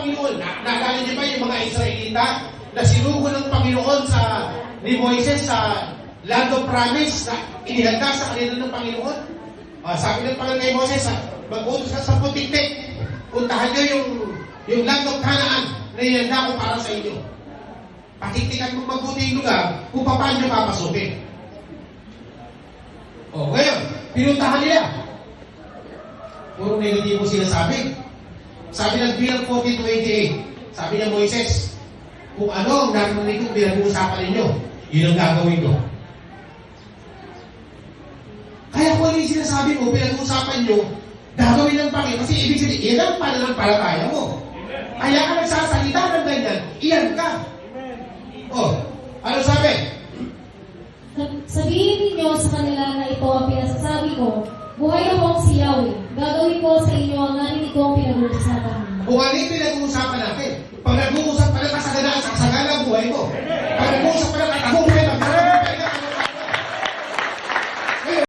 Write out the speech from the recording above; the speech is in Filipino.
Panginoon. Naalala niyo ba yung mga Israelita na sinugo ng Panginoon ni Moises sa Land of Promise na inihanda sa kanila ng Panginoon? Sabi ng Panginoon kay Moses, mag-utos ka sa putik-tik. Puntahan niyo yung Land of Canaan na inihanda ko para sa inyo. Pakitikan mo mabuti yung lugar kung paano nyo papasukin. Ngayon, pinuntahan nila. Puro negatibo sinasabi. Sabi ng Bilang 40:28, sabi ng Moises, kung ano ang narinig kong pinag-uusapan ninyo, yun ang gagawin ko. Kaya kung ano yung sinasabi mo, pinag-uusapan nyo, gagawin ng Panginoon. Kasi ibig sabihin, yan ang pananampalataya mo. Kaya ka nagsasalita ng ganyan, iyan ka. Ano sabi? Sabihin ninyo sa kanila na ito ang pinasasabi ko, buhay akong si Yahweh. Gagawin ko sa inyo ang narinig ko ang pinag-uusapan. Kung ano yung pinag-uusapan natin, pag nag-uusap ka na kasagana ang buhay mo. Pag nag-uusap